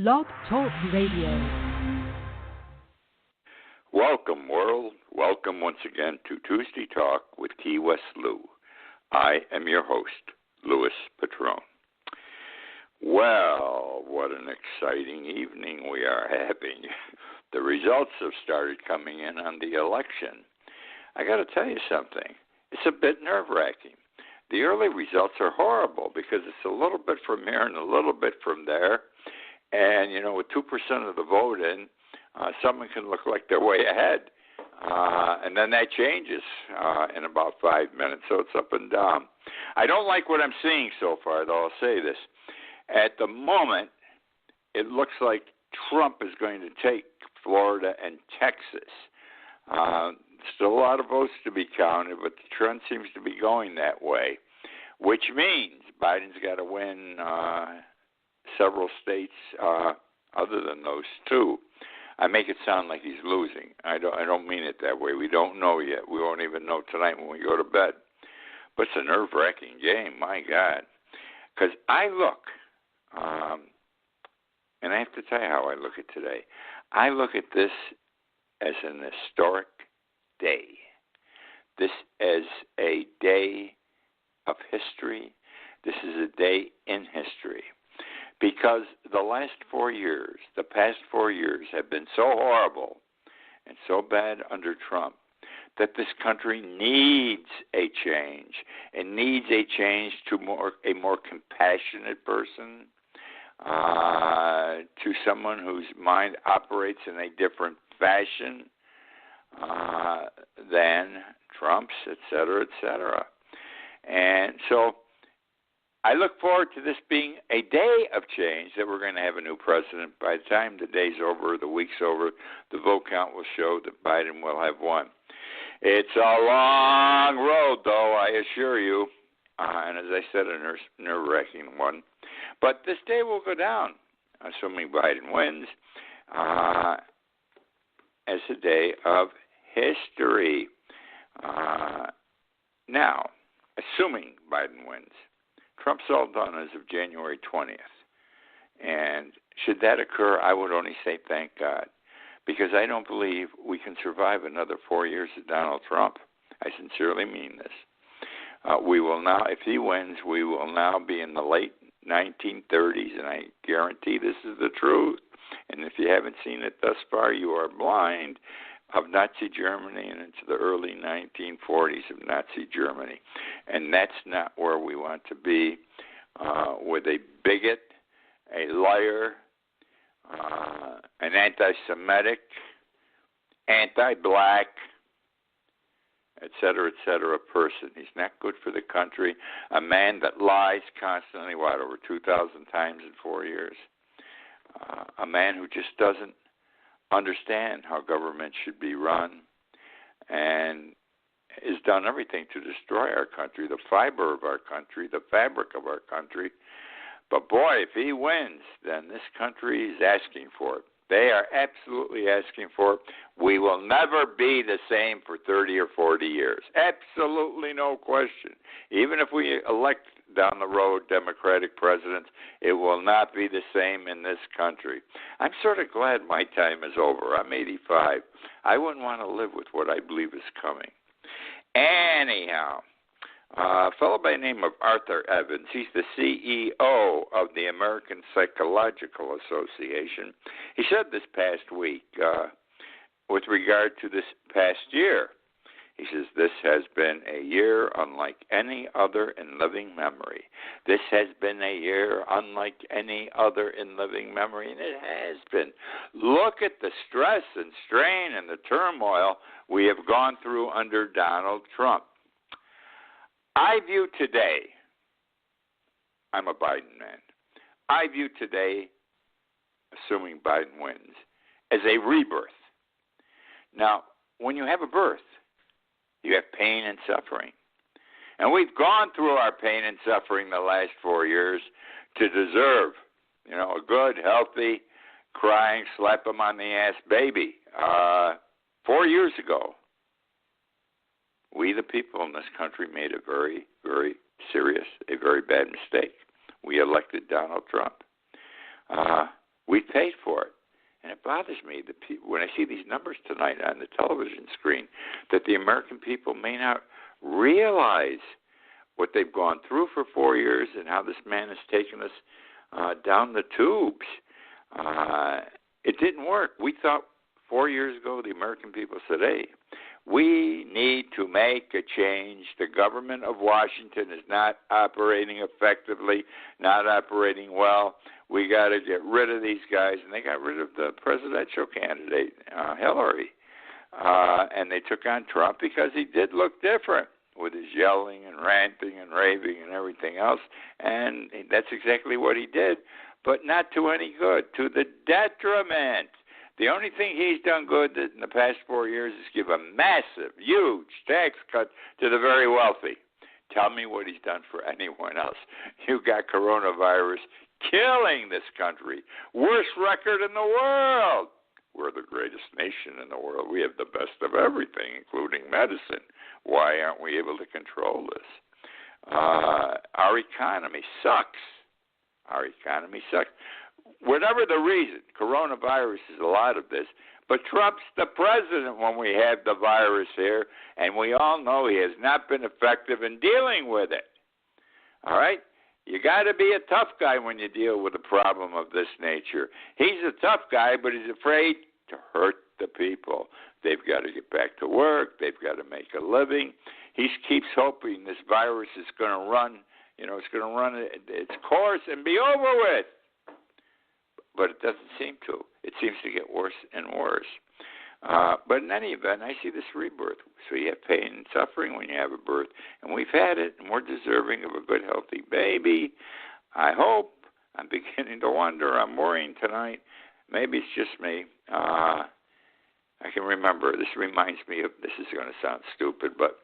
Blog Talk Radio. Welcome, world. Welcome once again to Tuesday Talk with Key West Lou. I am your host, Louis Patron. Well, what an exciting evening we are having. The results have started coming in on the election. I got to tell you something. It's a bit nerve-wracking. The early results are horrible because it's a little bit from here and a little bit from there. And, you know, with 2% of the vote in, someone can look like they're way ahead. And then that changes in about 5 minutes, so it's up and down. I don't like what I'm seeing so far, though. I'll say this. At the moment, it looks like Trump is going to take Florida and Texas. Still a lot of votes to be counted, but the trend seems to be going that way, which means Biden's got to win several states other than those two. I make it sound like he's losing. I don't mean it that way. We don't know yet. We won't even know tonight when we go to bed. But it's a nerve-wracking game, my God. Because I look, and I have to tell you how I look at today. I look at this as an historic day. This is a day of history. This is a day in history. Because the last 4 years, the past 4 years have been so horrible and so bad under Trump that this country needs a change. It needs a change to a more compassionate person, to someone whose mind operates in a different fashion than Trump's, et cetera, et cetera. And so I look forward to this being a day of change, that we're going to have a new president. By the time the day's over, the week's over, the vote count will show that Biden will have won. It's a long road, though, I assure you. And as I said, a nerve-wracking one. But this day will go down, assuming Biden wins, as a day of history. Now, assuming Biden wins, Trump's all done as of January 20th. And should that occur, I would only say thank God, because I don't believe we can survive another 4 years of Donald Trump. I sincerely mean this. We will now, if he wins, we will now be in the late 1930s, and I guarantee this is the truth. And if you haven't seen it thus far, you are blind, of Nazi Germany and into the early 1940s of Nazi Germany. And that's not where we want to be, with a bigot, a liar, an anti-Semitic, anti-black, et cetera, person. He's not good for the country. A man that lies constantly, over 2,000 times in 4 years. A man who just doesn't understand how government should be run, and has done everything to destroy our country, the fiber of our country, the fabric of our country. But boy, if he wins, then this country is asking for it. They are absolutely asking for it. We will never be the same for 30 or 40 years. Absolutely no question. Even if we elect down the road Democratic presidents, it will not be the same in this country. I'm sort of glad my time is over. I'm 85. I wouldn't want to live with what I believe is coming. Anyhow, a fellow by the name of Arthur Evans, he's the CEO of the American Psychological Association. He said this past week, with regard to this past year, he says, this has been a year unlike any other in living memory. This has been a year unlike any other in living memory, and it has been. Look at the stress and strain and the turmoil we have gone through under Donald Trump. I view today, I'm a Biden man, I view today, assuming Biden wins, as a rebirth. Now, when you have a birth, you have pain and suffering. And we've gone through our pain and suffering the last 4 years to deserve, a good, healthy, crying, slap him on the ass baby. 4 years ago, we, the people in this country, made a very, very serious, a very bad mistake. We elected Donald Trump. We paid for it. And it bothers me that when I see these numbers tonight on the television screen, that the American people may not realize what they've gone through for 4 years and how this man has taken us down the tubes. It didn't work. We thought 4 years ago, the American people said, hey, we need to make a change. The government of Washington is not operating effectively, not operating well. We got to get rid of these guys. And they got rid of the presidential candidate, Hillary. And they took on Trump because he did look different with his yelling and ranting and raving and everything else. And that's exactly what he did, but not to any good, to the detriment. The only thing he's done good in the past 4 years is give a massive, huge tax cut to the very wealthy. Tell me what he's done for anyone else. You got coronavirus killing this country. Worst record in the world. We're the greatest nation in the world. We have the best of everything, including medicine. Why aren't we able to control this? Our economy sucks. Our economy sucks. Whatever the reason, coronavirus is a lot of this, but Trump's the president when we have the virus here, and we all know he has not been effective in dealing with it. All right? You got to be a tough guy when you deal with a problem of this nature. He's a tough guy, but he's afraid to hurt the people. They've got to get back to work. They've got to make a living. He keeps hoping this virus is going to run, it's going to run its course and be over with. But it doesn't seem to. It seems to get worse and worse. But in any event, I see this rebirth. So you have pain and suffering when you have a birth. And we've had it, and we're deserving of a good, healthy baby. I hope. I'm beginning to wonder. I'm worrying tonight. Maybe it's just me. I can remember. This reminds me of, this is going to sound stupid, but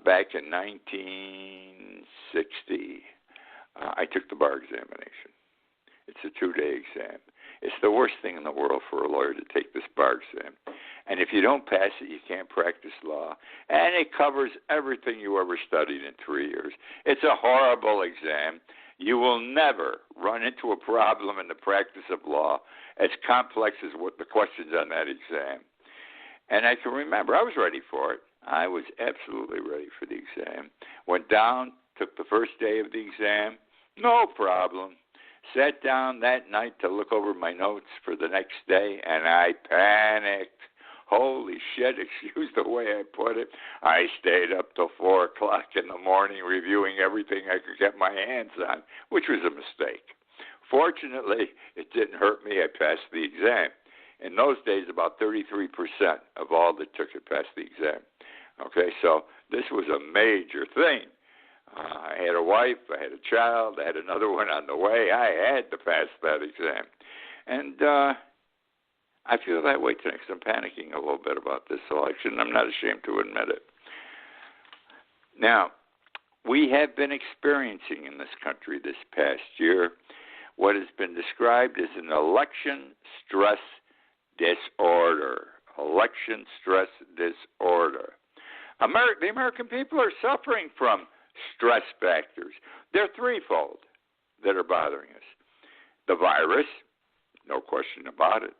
back in 1960, I took the bar examination. It's a 2-day exam. It's the worst thing in the world for a lawyer to take this bar exam. And if you don't pass it, you can't practice law. And it covers everything you ever studied in 3 years. It's a horrible exam. You will never run into a problem in the practice of law as complex as what the questions on that exam. And I can remember, I was ready for it. I was absolutely ready for the exam. Went down, took the first day of the exam, no problem. Sat down that night to look over my notes for the next day, and I panicked. Holy shit, excuse the way I put it. I stayed up till 4 o'clock in the morning reviewing everything I could get my hands on, which was a mistake. Fortunately, it didn't hurt me. I passed the exam. In those days, about 33% of all that took it passed the exam. Okay, so this was a major thing. I had a wife, I had a child, I had another one on the way. I had to pass that exam. And I feel that way tonight because I'm panicking a little bit about this election. I'm not ashamed to admit it. Now, we have been experiencing in this country this past year what has been described as an election stress disorder. Election stress disorder. The American people are suffering from stress factors. They're threefold that are bothering us. The virus, no question about it.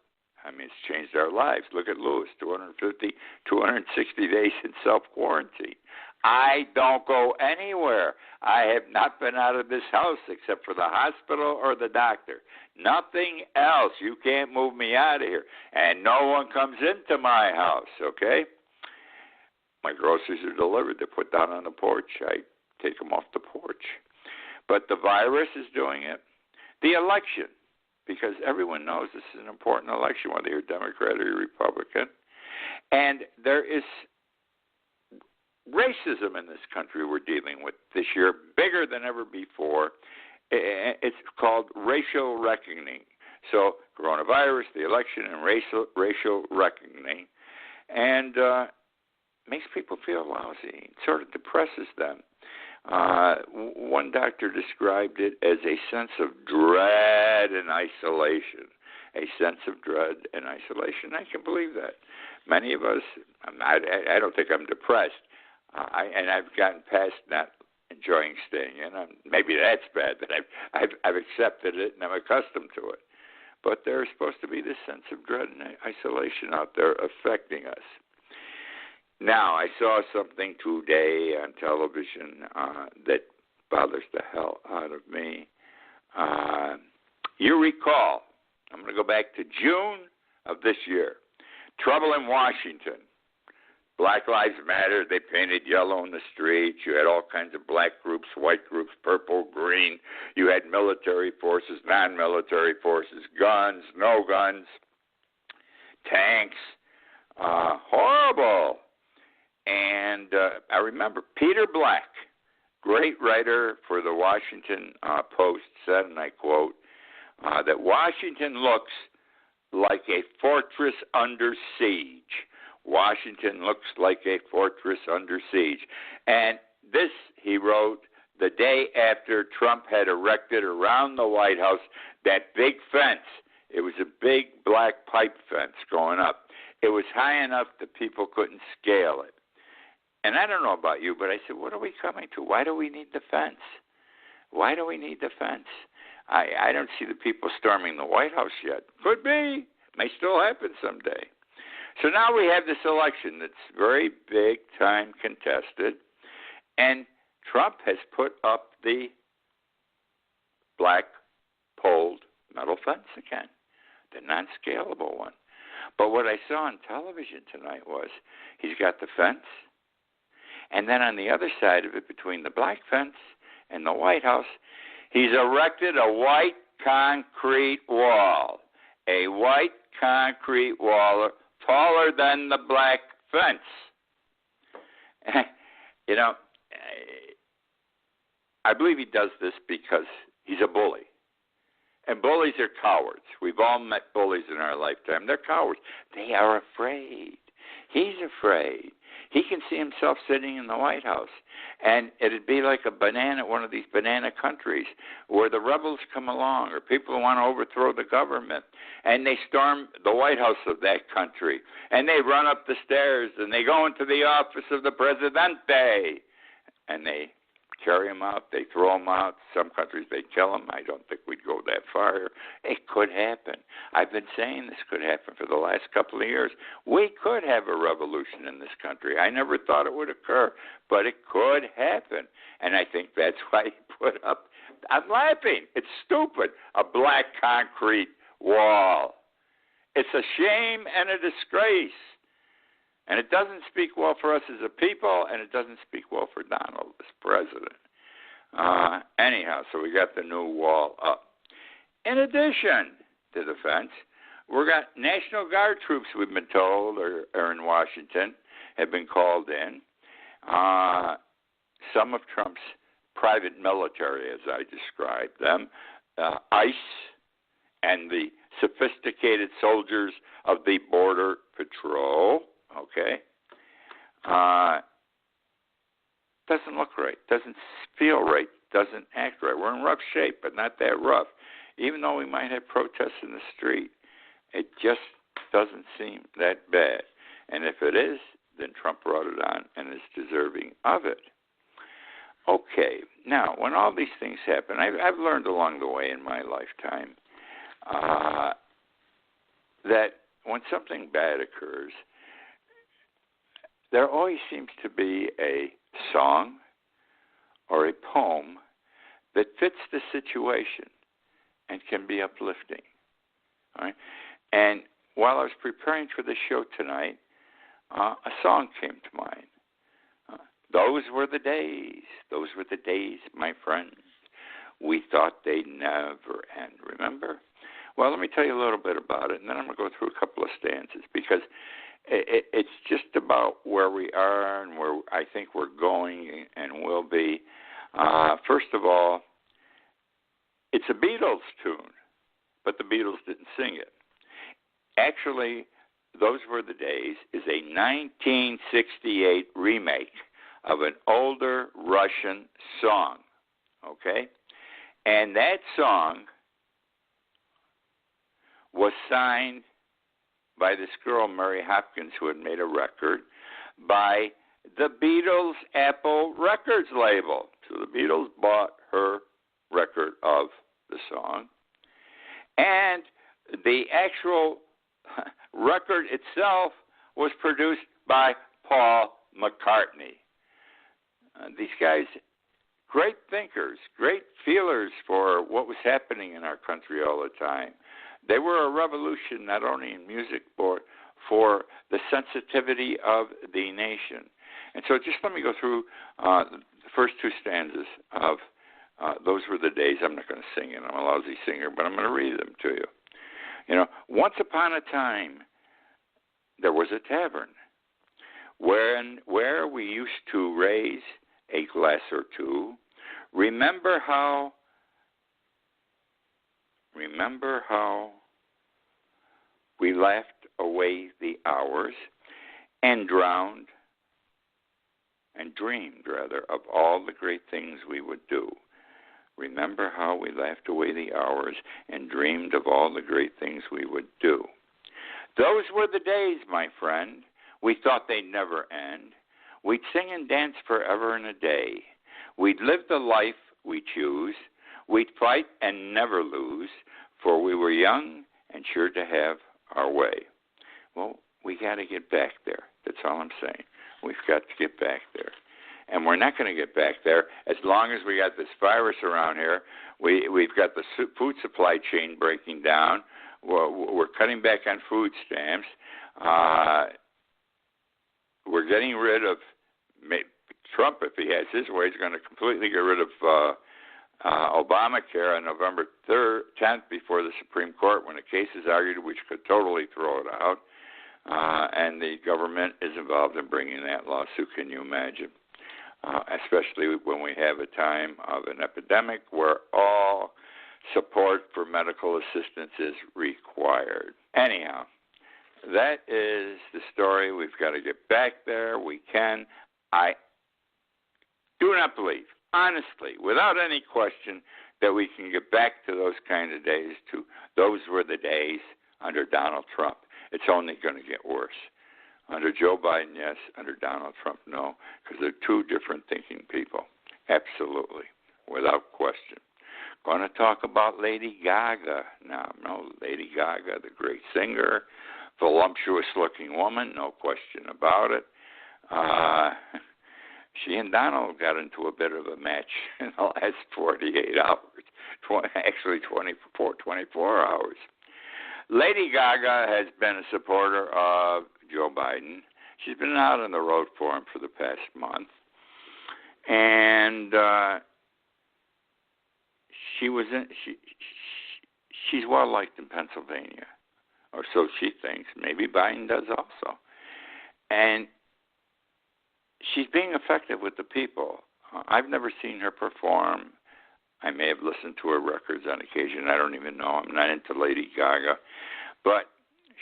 I mean, it's changed our lives. Look at Lewis, 260 days in self-quarantine. I don't go anywhere. I have not been out of this house except for the hospital or the doctor. Nothing else. You can't move me out of here. And no one comes into my house, okay? My groceries are delivered. They're put down on the porch. I take them off the porch. But the virus is doing it. The election, because everyone knows this is an important election, whether you're Democrat or you're Republican. And there is racism in this country we're dealing with this year, bigger than ever before. It's called racial reckoning. So coronavirus, the election, and racial reckoning. And makes people feel lousy. It sort of depresses them. One doctor described it as a sense of dread and isolation. A sense of dread and isolation. I can believe that. Many of us, I don't think I'm depressed. And I've gotten past not enjoying staying in. Maybe that's bad, but I've accepted it and I'm accustomed to it. but there's supposed to be this sense of dread and isolation out there affecting us. Now, I saw something today on television that bothers the hell out of me. You recall, I'm going to go back to June of this year, trouble in Washington. Black Lives Matter, they painted yellow in the streets. You had all kinds of black groups, white groups, purple, green. You had military forces, non-military forces, guns, no guns, tanks. Horrible. And I remember Peter Black, great writer for the Washington Post, said, and I quote, that Washington looks like a fortress under siege. Washington looks like a fortress under siege. And this, he wrote, the day after Trump had erected around the White House that big fence. It was a big black pipe fence going up. It was high enough that people couldn't scale it. And I don't know about you, but I said, what are we coming to? Why do we need the fence? Why do we need the fence? I don't see the people storming the White House yet. Could be. May still happen someday. So now we have this election that's very big time contested, and Trump has put up the black poled metal fence again, the non-scalable one. But what I saw on television tonight was he's got the fence, and then on the other side of it, between the black fence and the White House, he's erected a white concrete wall, a white concrete wall taller than the black fence. You know, I believe he does this because he's a bully. And bullies are cowards. We've all met bullies in our lifetime. They're cowards. They are afraid. He's afraid. He can see himself sitting in the White House, and it'd be like one of these banana countries where the rebels come along or people who want to overthrow the government, and they storm the White House of that country, and they run up the stairs, and they go into the office of the Presidente, and they carry him out, they throw him out. Some countries, they kill him. I don't think we'd go that far. It could happen. I've been saying this could happen for the last couple of years. We could have a revolution in this country. I never thought it would occur, but it could happen. And I think that's why he put up, I'm laughing, it's stupid, a black concrete wall. It's a shame and a disgrace. And it doesn't speak well for us as a people, and it doesn't speak well for Donald as president. Anyhow, so we got the new wall up. In addition to the fence, we got National Guard troops, we've been told, are in Washington, have been called in. Some of Trump's private military, as I described them, ICE, and the sophisticated soldiers of the Border Patrol. Okay, doesn't look right, doesn't feel right, doesn't act right. We're in rough shape, but not that rough. Even though we might have protests in the street, it just doesn't seem that bad. And if it is, then Trump brought it on and is deserving of it. Okay, now, when all these things happen, I've learned along the way in my lifetime that when something bad occurs, there always seems to be a song or a poem that fits the situation and can be uplifting. All right? And while I was preparing for the show tonight, a song came to mind. Those were the days, my friends. We thought they'd never end. Remember? Well, let me tell you a little bit about it, and then I'm going to go through a couple of stanzas, because it's just about where we are and where I think we're going and will be. First of all, it's a Beatles tune, but the Beatles didn't sing it. Actually, Those Were the Days is a 1968 remake of an older Russian song, okay? And that song was signed by this girl, Mary Hopkins, who had made a record, by the Beatles' Apple Records label. So the Beatles bought her record of the song. And the actual record itself was produced by Paul McCartney. These guys, great thinkers, great feelers for what was happening in our country all the time. They were a revolution not only in music, but for the sensitivity of the nation. And so just let me go through the first two stanzas of Those Were the Days. I'm not going to sing it. I'm a lousy singer, but I'm going to read them to you. You know, once upon a time, there was a tavern where we used to raise a glass or two. Remember how we laughed away the hours and dreamed of all the great things we would do. Remember how we laughed away the hours and dreamed of all the great things we would do. Those were the days, my friend. We thought they'd never end. We'd sing and dance forever and a day. We'd live the life we choose. We'd fight and never lose, for we were young and sure to have our way. Well, we got to get back there. That's all I'm saying. We've got to get back there. And we're not going to get back there as long as we got this virus around here. We've got the food supply chain breaking down. We're cutting back on food stamps. We're getting rid of Trump, if he has his way, he's going to completely get rid of Obamacare on November 10th before the Supreme Court when a case is argued, which could totally throw it out. And the government is involved in bringing that lawsuit. Can you imagine? Especially when we have a time of an epidemic where all support for medical assistance is required. Anyhow, that is the story. We've got to get back there. We can. I do not believe, honestly, without any question, that we can get back to those kind of days. Those were the days under Donald Trump. It's only going to get worse. Under Joe Biden, yes. Under Donald Trump, no, because they're two different thinking people. Absolutely, without question. Going to talk about Lady Gaga now. No, Lady Gaga, the great singer, voluptuous-looking woman, no question about it. She and Donald got into a bit of a match in the last 48 hours, actually 24 hours. Lady Gaga has been a supporter of Joe Biden. She's been out on the road for him for the past month. And she's well liked in Pennsylvania, or so she thinks. Maybe Biden does also. And she's being effective with the people. I've never seen her perform. I may have listened to her records on occasion. I don't even know. I'm not into Lady Gaga. But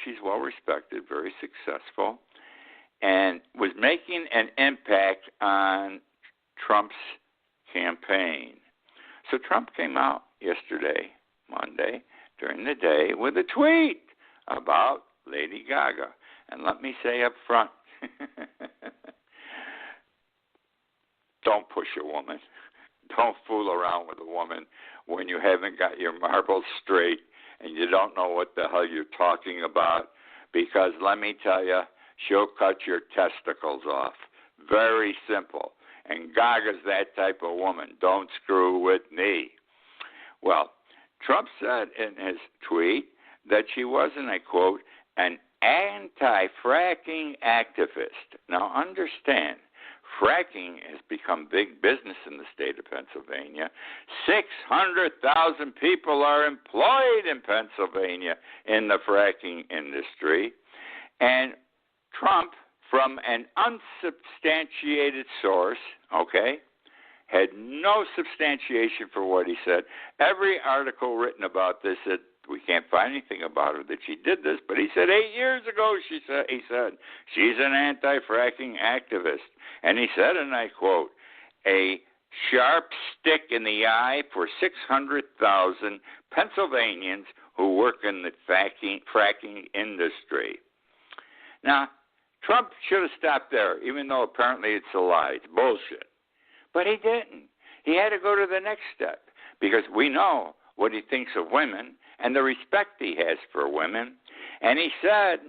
she's well respected, very successful, and was making an impact on Trump's campaign. So Trump came out yesterday, Monday, during the day, with a tweet about Lady Gaga. And let me say up front, don't push a woman. Don't fool around with a woman when you haven't got your marbles straight and you don't know what the hell you're talking about, because let me tell you, she'll cut your testicles off. Very simple. And Gaga's that type of woman. Don't screw with me. Well, Trump said in his tweet that she was, and I quote, an anti-fracking activist. Now understand, fracking has become big business in the state of Pennsylvania. 600,000 people are employed in Pennsylvania in the fracking industry. And Trump, from an unsubstantiated source, had no substantiation for what he said. Every article written about this said, we can't find anything about her that she did this, but he said 8 years ago, he said, she's an anti-fracking activist. And he said, and I quote, a sharp stick in the eye for 600,000 Pennsylvanians who work in the fracking industry. Now, Trump should have stopped there, even though apparently it's a lie. It's bullshit. But he didn't. He had to go to the next step, because we know what he thinks of women, and the respect he has for women. And he said,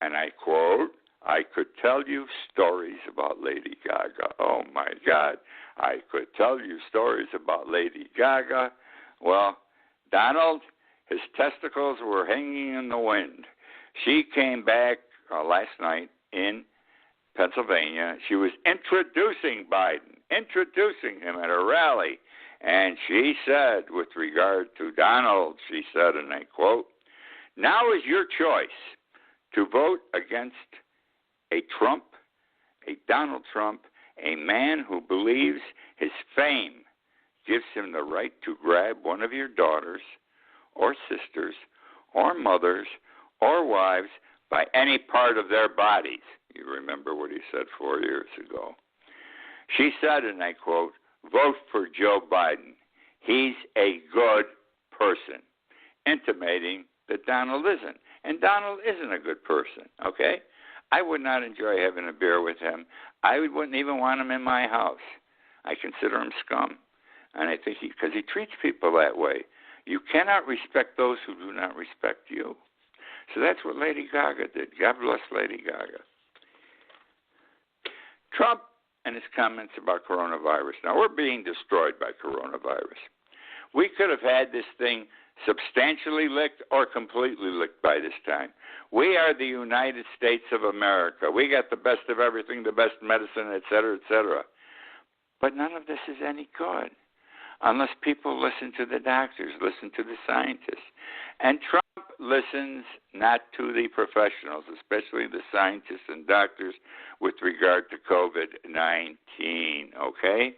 and I quote, "I could tell you stories about Lady Gaga." Oh, my God. I could tell you stories about Lady Gaga. Well, Donald, his testicles were hanging in the wind. She came back last night in Pennsylvania. She was introducing Biden, introducing him at a rally. And she said, with regard to Donald, she said, and I quote, "Now is your choice to vote against a Trump, a Donald Trump, a man who believes his fame gives him the right to grab one of your daughters or sisters or mothers or wives by any part of their bodies." You remember what he said 4 years ago. She said, and I quote, "Vote for Joe Biden. He's a good person," intimating that Donald isn't. And Donald isn't a good person, okay? I would not enjoy having a beer with him. I wouldn't even want him in my house. I consider him scum. And I think because he treats people that way. You cannot respect those who do not respect you. So that's what Lady Gaga did. God bless Lady Gaga. Trump and his comments about coronavirus. Now, we're being destroyed by coronavirus. We could have had this thing substantially licked or completely licked by this time. We are the United States of America. We got the best of everything, the best medicine, et cetera, et cetera. But none of this is any good unless people listen to the doctors, listen to the scientists. And Trump listens not to the professionals, especially the scientists and doctors with regard to COVID-19, okay?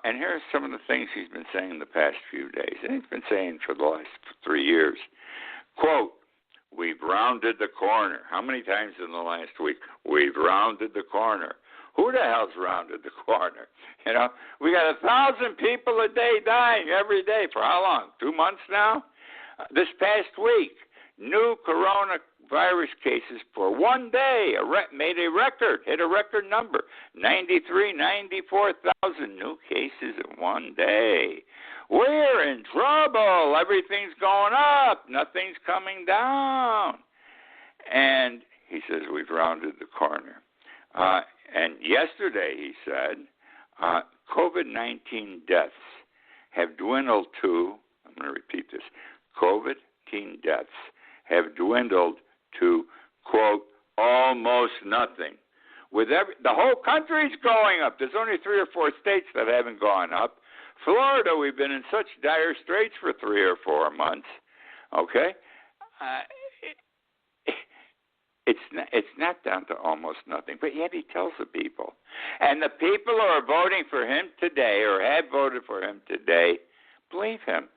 And here are some of the things he's been saying the past few days, and he's been saying for the last 3 years. Quote, "We've rounded the corner." How many times in the last week? We've rounded the corner. Who the hell's rounded the corner? You know, we got 1,000 people a day dying every day. For how long? 2 months now? This past week, new coronavirus cases for one day made a record, hit a record number. 94,000 new cases in one day. We're in trouble. Everything's going up. Nothing's coming down. And he says we've rounded the corner. And yesterday he said COVID-19 deaths have dwindled to, I'm going to repeat this, COVID-19 deaths have dwindled to, quote, almost nothing. With the whole country's going up. There's only 3 or 4 states that haven't gone up. Florida, we've been in such dire straits for 3 or 4 months. Okay? It's not down to almost nothing, but yet he tells the people. And the people who are voting for him today or have voted for him today believe him.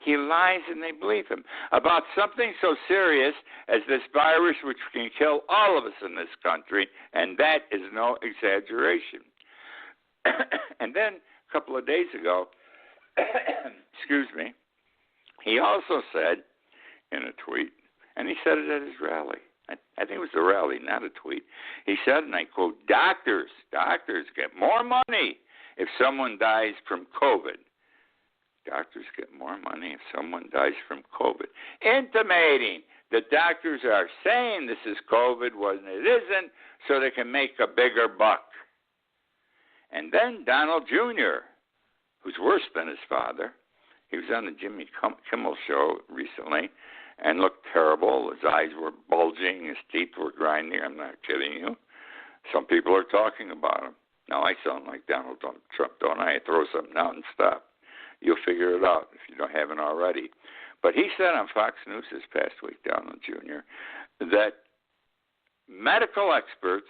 He lies and they believe him about something so serious as this virus, which can kill all of us in this country, and that is no exaggeration. And then a couple of days ago, excuse me, he also said in a tweet, and he said it at his rally. I think it was a rally, not a tweet. He said, and I quote, doctors get more money if someone dies from COVID. Doctors get more money if someone dies from COVID. Intimating that doctors are saying this is COVID when it isn't so they can make a bigger buck. And then Donald Jr., who's worse than his father, he was on the Jimmy Kimmel show recently and looked terrible. His eyes were bulging. His teeth were grinding. I'm not kidding you. Some people are talking about him. Now, I sound like Donald Trump, don't I? I throw something out and stop. You'll figure it out if you haven't already. But he said on Fox News this past week, Donald Jr., that medical experts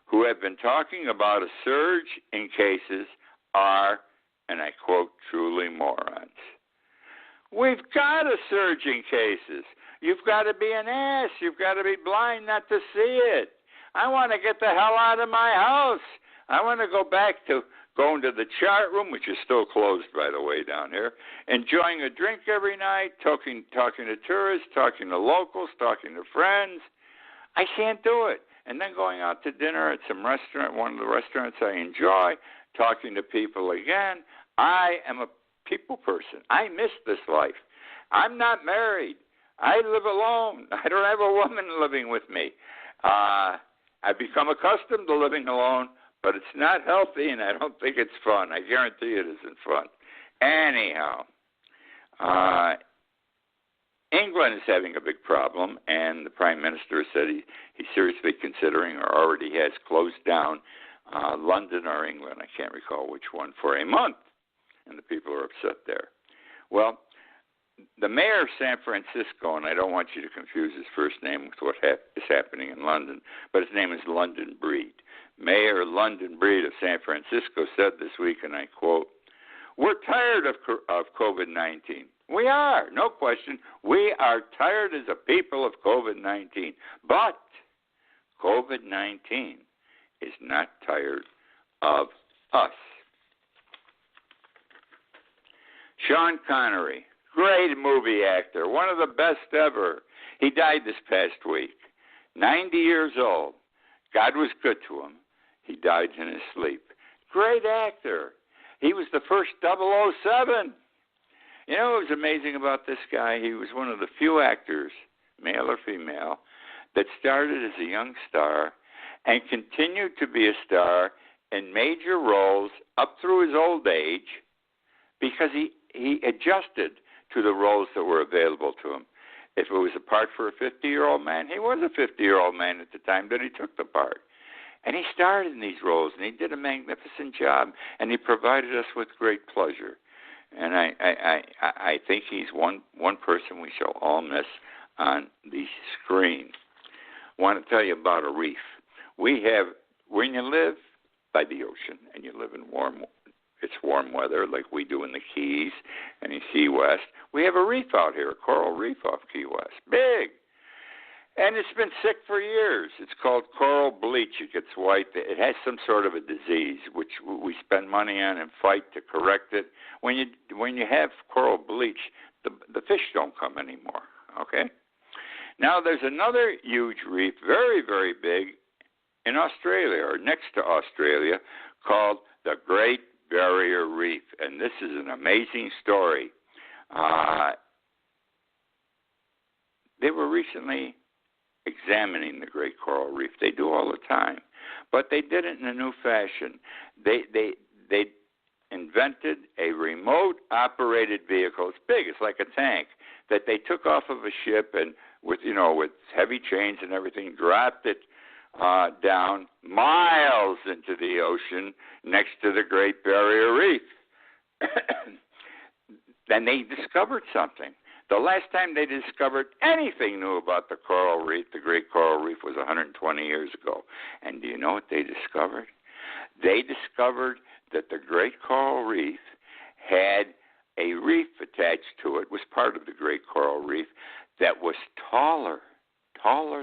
who have been talking about a surge in cases are, and I quote, truly morons. We've got a surge in cases. You've got to be an ass. You've got to be blind not to see it. I want to get the hell out of my house. I want to go back to going to the chart room, which is still closed, by the way, down here, enjoying a drink every night, talking to tourists, talking to locals, talking to friends. I can't do it. And then going out to dinner at some restaurant, one of the restaurants I enjoy, talking to people again. I am a people person. I miss this life. I'm not married. I live alone. I don't have a woman living with me. I've become accustomed to living alone, but it's not healthy, and I don't think it's fun. I guarantee it isn't fun. Anyhow, England is having a big problem, and the Prime Minister said he's seriously considering or already has closed down London or England, I can't recall which one, for a month, and the people are upset there. Well, the mayor of San Francisco, and I don't want you to confuse his first name with what is happening in London, but his name is London Breed. Mayor London Breed of San Francisco said this week, and I quote, "We're tired of COVID-19. We are, no question. We are tired as a people of COVID-19. But COVID-19 is not tired of us." Sean Connery, great movie actor, one of the best ever. He died this past week, 90 years old. God was good to him. He died in his sleep. Great actor. He was the first 007. You know what was amazing about this guy? He was one of the few actors, male or female, that started as a young star and continued to be a star in major roles up through his old age because he adjusted to the roles that were available to him. If it was a part for a 50-year-old man, he was a 50-year-old man at the time that he took the part. And he starred in these roles, and he did a magnificent job, and he provided us with great pleasure. And I think he's one person we shall all miss on the screen. I want to tell you about a reef. We have, when you live by the ocean and you live in warm weather like we do in the Keys and in Key West, we have a reef out here, a coral reef off Key West. Big. And it's been sick for years. It's called coral bleach. It gets white. It has some sort of a disease, which we spend money on and fight to correct it. When you have coral bleach, the fish don't come anymore, okay? Now, there's another huge reef, very, very big, in Australia, or next to Australia, called the Great Barrier Reef. And this is an amazing story. They were recently examining the Great Coral Reef. They do all the time, but they did it in a new fashion. They invented a remote-operated vehicle. It's big. It's like a tank that they took off of a ship and with heavy chains and everything, dropped it down miles into the ocean next to the Great Barrier Reef. Then they discovered something. The last time they discovered anything new about the coral reef, the Great Coral Reef, was 120 years ago. And do you know what they discovered? They discovered that the Great Coral Reef had a reef attached to it, was part of the Great Coral Reef, that was taller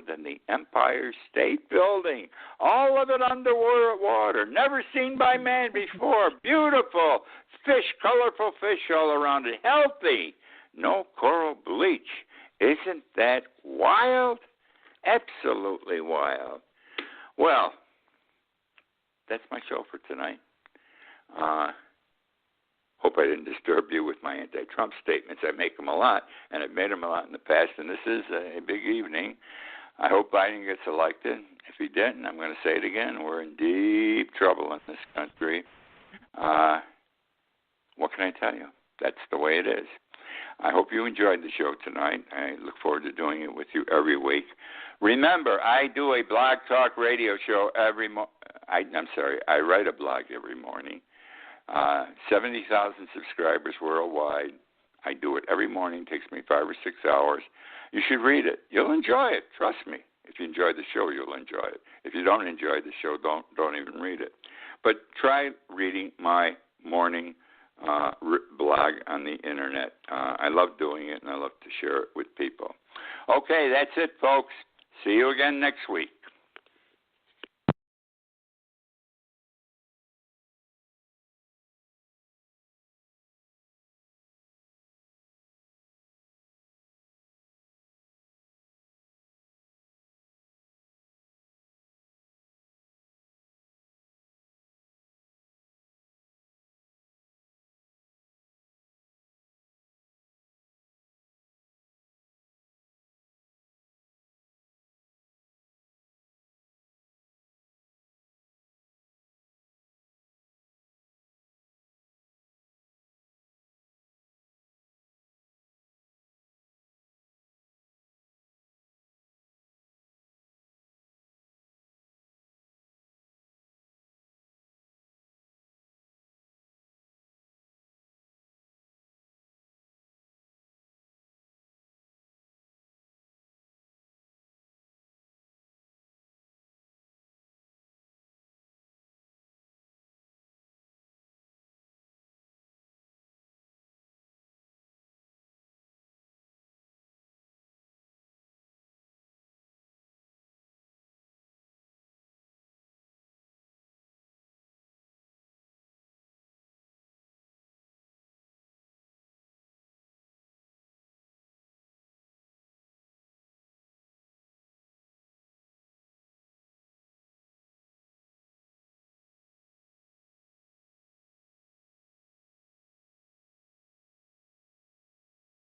than the Empire State Building. All of it underwater, never seen by man before. Beautiful fish, colorful fish all around it, healthy. No coral bleach. Isn't that wild? Absolutely wild. Well, that's my show for tonight. Hope I didn't disturb you with my anti-Trump statements. I make them a lot, and I've made them a lot in the past, and this is a big evening. I hope Biden gets elected. If he didn't, I'm going to say it again. We're in deep trouble in this country. What can I tell you? That's the way it is. I hope you enjoyed the show tonight. I look forward to doing it with you every week. Remember, I do a blog talk radio show every I write a blog every morning. 70,000 subscribers worldwide. I do it every morning. It takes me 5 or 6 hours. You should read it. You'll enjoy it. Trust me. If you enjoy the show, you'll enjoy it. If you don't enjoy the show, don't even read it. But try reading my morning blog on the internet. I love doing it, and I love to share it with people. Okay, that's it, folks. See you again next week.